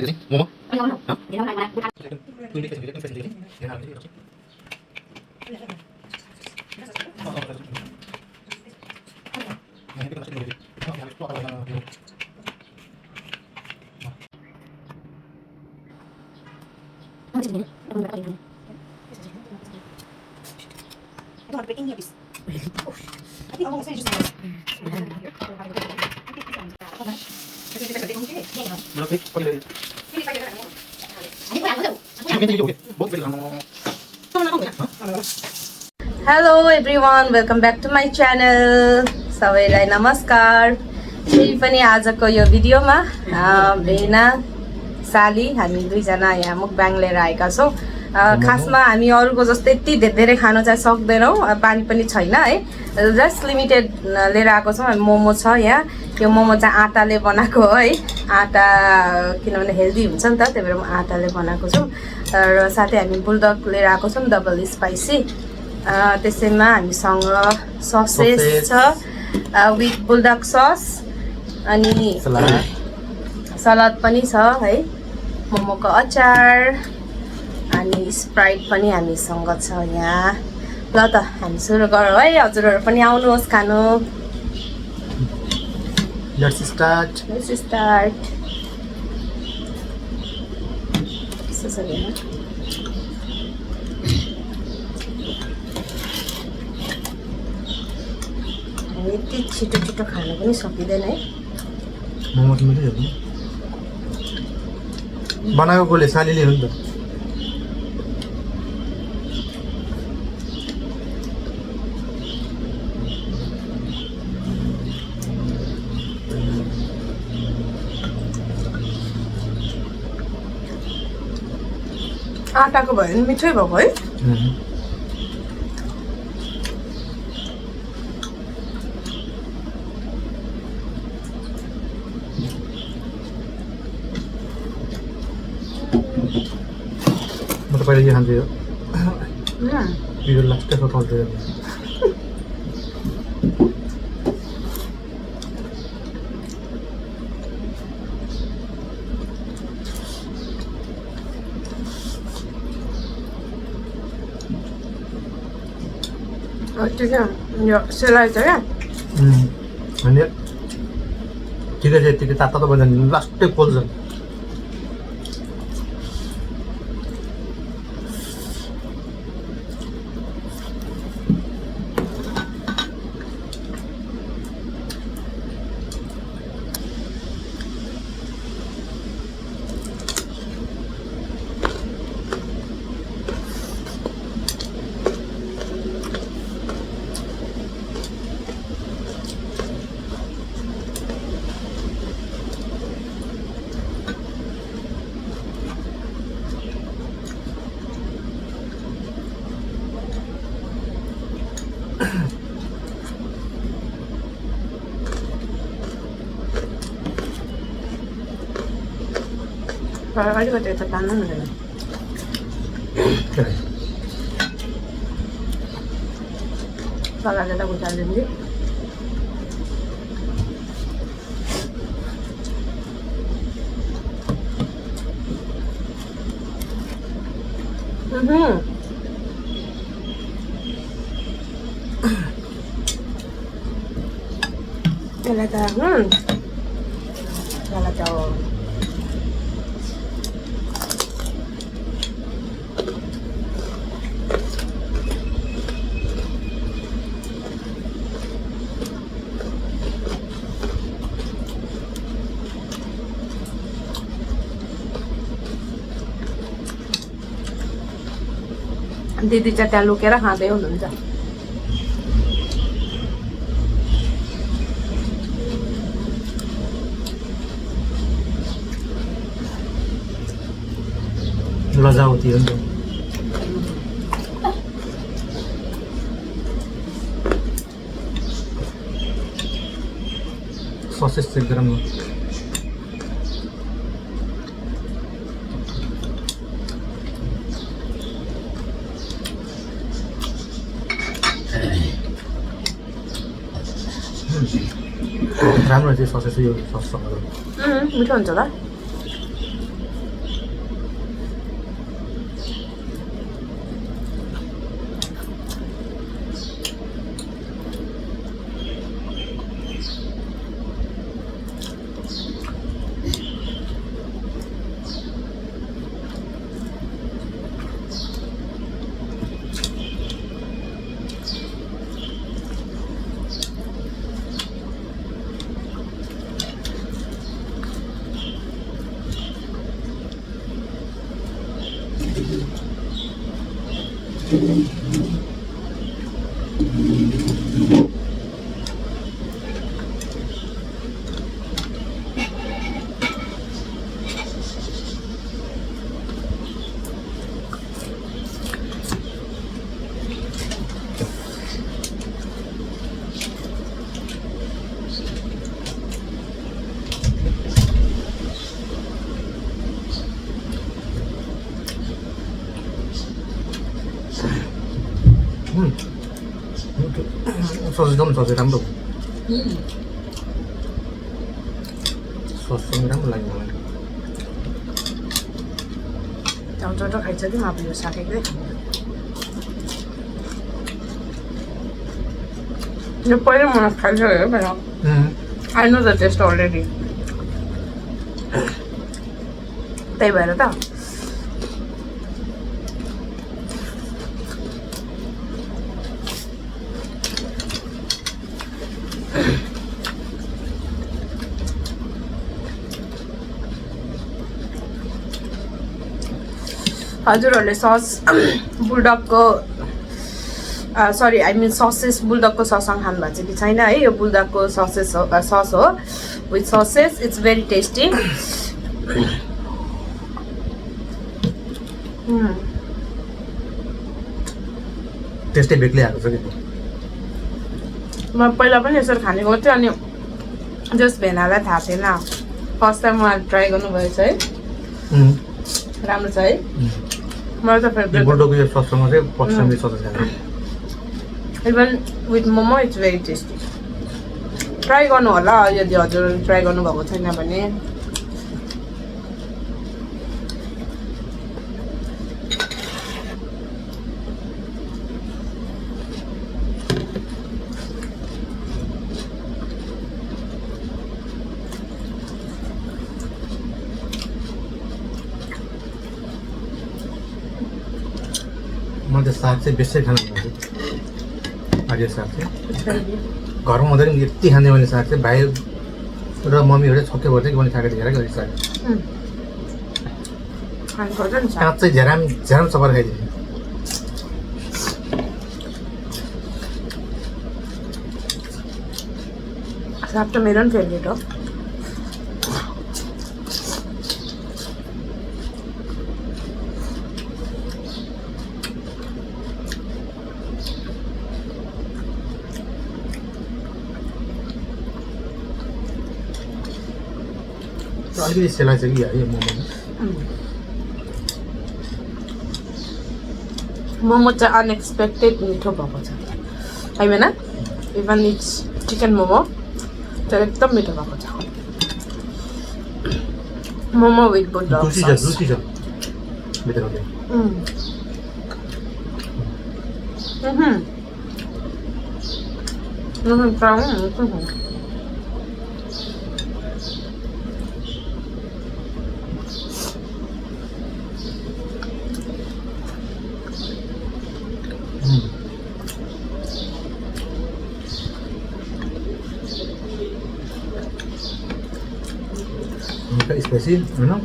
Momo? Hello everyone, welcome back to my channel. सबैलाई नमस्कार. फेरि पनि आजको यो भिडियोमा भेना साली हामी दुईजना यहाँ मुकबाङ लिएर आएका छौँ. खासमा हामी अरूको जस्तै यति धेरै खान चाहिँ सक्दैनौँ, पानी पनि छैन है, जस्ट लिमिटेड लिएर आएको छौँ. मोमो छ यहाँ. यो मोमो चाहिँ आटाले बनाएको हो है, आटा किनभने हेल्दी हुन्छ नि त, त्यही भएर म आटाले बनाएको छु. र साथै हामी बुल्डक लिएर आएको छौँ, डबल स्पाइसी. त्यसैमा हामीसँग ससेज छ विथ बुल्डक सस, अनि सलाद पनि छ है, मोमोको अचार, अनि स्प्राइट पनि हामीसँग छ यहाँ. ल त हामी सुरु गरौँ है, हजुरहरू पनि आउनुहोस् खानु. Let's start. यति छिटो छिटो खानु पनि सकिँदैन है. मोमो त मिल्यो नि, बनाएको कोले सालीले हो नि त. आटाको भयो नि मिठै भएको है. म त पहिला के खान्छु यो भिडियो लास्टमा खान्छु. यो सेलाइ छ क्या. अनि ठिकै छ, यतिकै तातो त बजाउने लास्टै पोल्छ. अलिकति यता तान्नु हुँदैन. सलादले त उचालिदिनु. यसलाई त दिदी चाहिँ त्यहाँ लुकेर खाँदै हुनुहुन्छ. लजावती हो नि त. ससेज चेक गरौँ न. राम्रो चाहिँ ससेज यो सससँग मिठो हुन्छ त. 소스 좀 소스 담도. 소스 좀 담도 라이 मलाई. चाउचाउ खाइन्छ कि अब यो साकेकै यो पहिला मलाई खाइसक्यो क्या I know the taste already त्यही भएर त हजुरहरूले सस बुल्डकको सरी आई मिन ससेस बुल्डकको सससँग खानुभएको छ कि छैन है यो बुल्डकको सस हो with sauces it's very tasty टेस्टै बेग्लै आएको छ कि म पहिला पनि यसरी खाने गर्थेँ अनि जस्ट भेनालाई थाहा थिएन फर्स्ट टाइम उहाँले ट्राई गर्नुभएछ है राम्रो छ है मलाई त फेभरेट बुल्डकको यो सससँग चाहिँ पर्सनली सस खाने even with momo it's very tasty try गर्नु होला यदि हजुरले ट्राई गर्नुभएको छैन भने मैले त साग चाहिँ बेसी खानु पर्छ हरियो साग चाहिँ घरमा हुँदा पनि यति खाने मैले साग चाहिँ भाइ र मम्मीहरूले छक्कै पर्छ कि मैले खाएको धेरै गरी साग खानुपर्छ नि काँच चाहिँ झ्याराम चपाएर खाइदिन्छ साग त मेरो पनि फेभरेट हो अलिकति सेलाइ चाहिँ कि है मोमो मोमो चाहिँ अनएक्सपेक्टेड मिठो भएको छ होइन इभन इट्स चिकन मोमो चाहिँ एकदम मिठो भएको छ momo with Buldak sauce spicy, you know?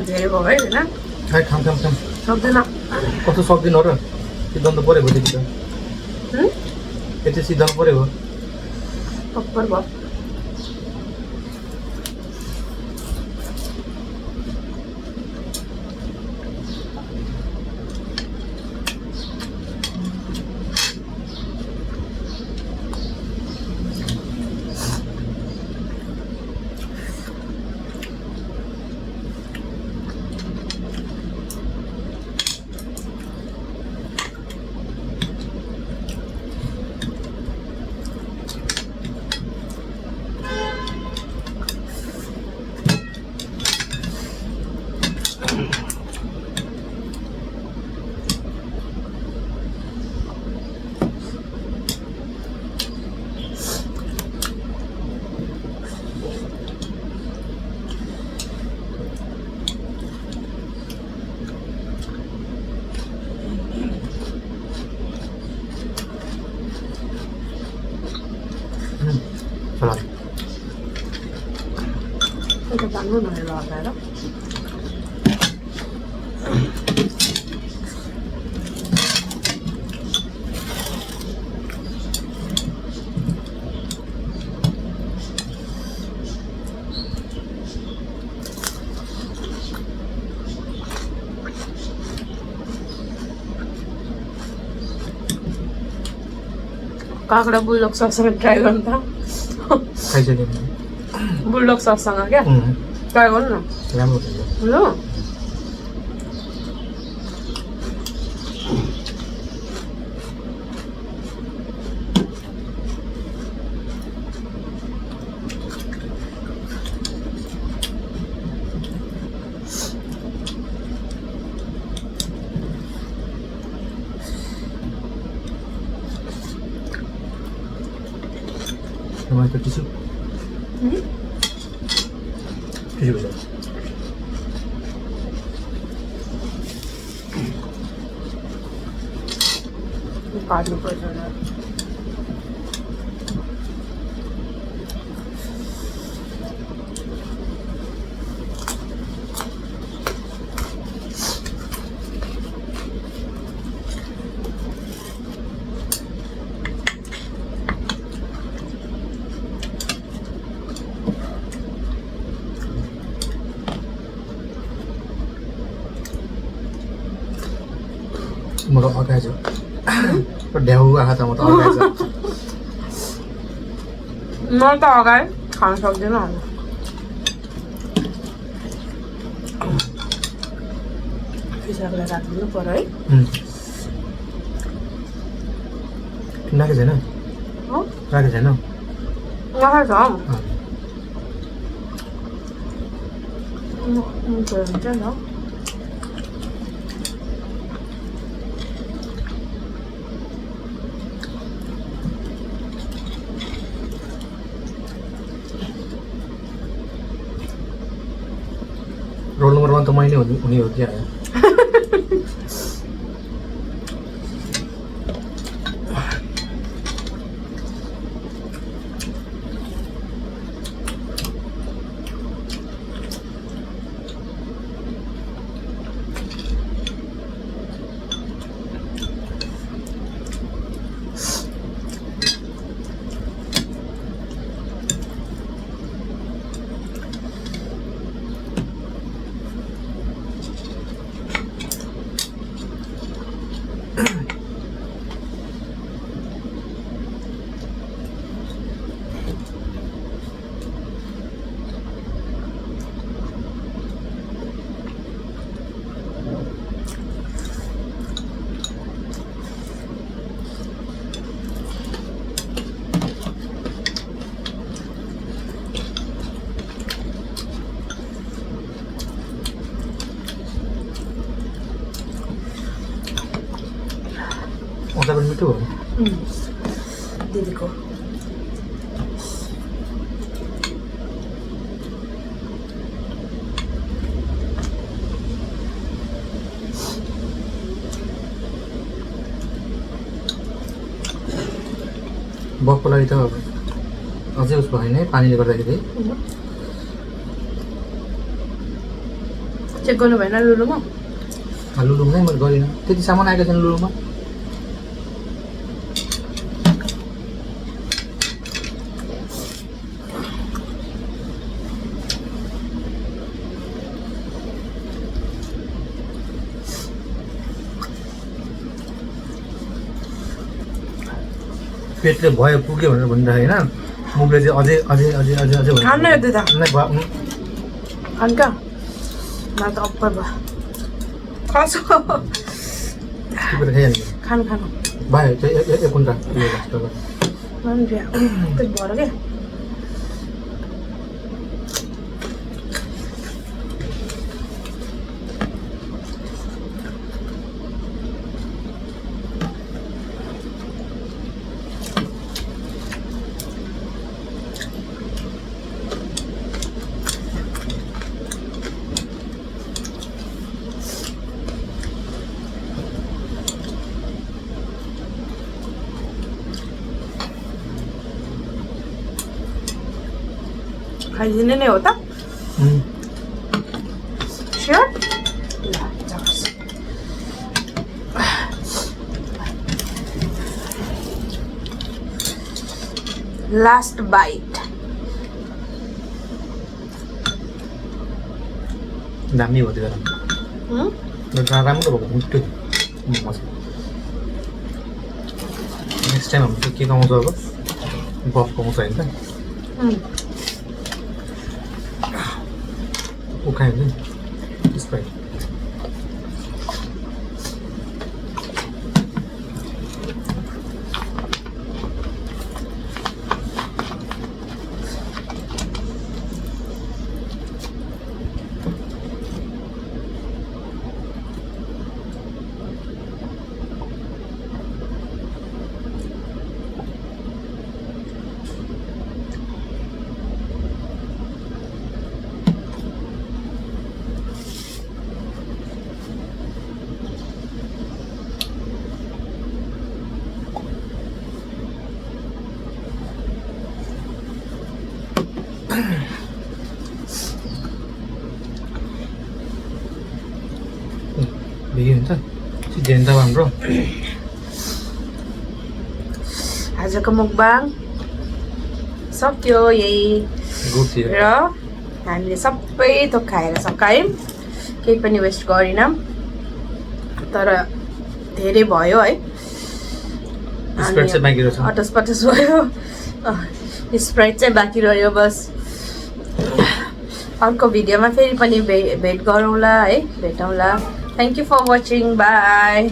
धेरै भयो है होइन खाम सक्दैन कस्तो सक्दिनँ र सिद्धाउनु त पऱ्यो भोलिदेखि त यति सिद्धाउनु पऱ्यो अप्पर भयो नुनहरू लगाएर काँक्रा बुल्डक सससँग ट्राई गर्नु त खाइसक्यो बुल्डक सससँग क्या ट्राई गर्नु न राम्रो हुन्छ ल टमाटर टिस्यू टिस्यू छ काट्नु पर्छ होला म त अगाएछु ढ्याउ आँखा त म त अगाएछ म त अगाडि खान सक्दिनँ फिसाहरूलाई राखिदिनु पर्यो है राखेको छैन राखेको छैन हुन्छ नि रोल नम्बर 1 त मैले हुने हो क्या अचार पनि मिठो हो दिदीको बकको लागि त अझै उसको होइन है पानीले गर्दाखेरि चेक गर्नु भएन लुलुमा लुलुमै मैले गरिनँ त्यति सामान आएको छैन लुलुमा पेटले भयो पुग्यो भनेर भनिरहेको होइन मुखले चाहिँ अझै अझै अझै अझै अझै खानु यति त नै भयो खानु क्या मलाई त अप्पर भयो खसो टिपेर खाइहाल्नु खानु खानु भयो त्यो एक घन्टा पेट भएर क्या खाइदिने नै हो त लास्ट बाइट दामी हो त्यो राम्रो भएको मिठो मोमो छ नेक्स्ट टाइम हामी के पाउँछ अब बफ पाउँछ होइन उखायो नि त्यसलाई बिगी हुन्छ सिद्धिन्छ हाम्रो आजको मुकबाङ सक्यो यही गुड थियो र हामीले सबै थोक खाएर सकायौँ केही पनि वेस्ट गरिनौँ तर धेरै भयो है स्प्राइट चाहिँ बाँकी रहेछ अटसपटस भयो स्प्राइट चाहिँ बाँकी रह्यो बस अर्को भिडियोमा फेरि पनि भेट गरौँला है भेटौँला thank you for watching by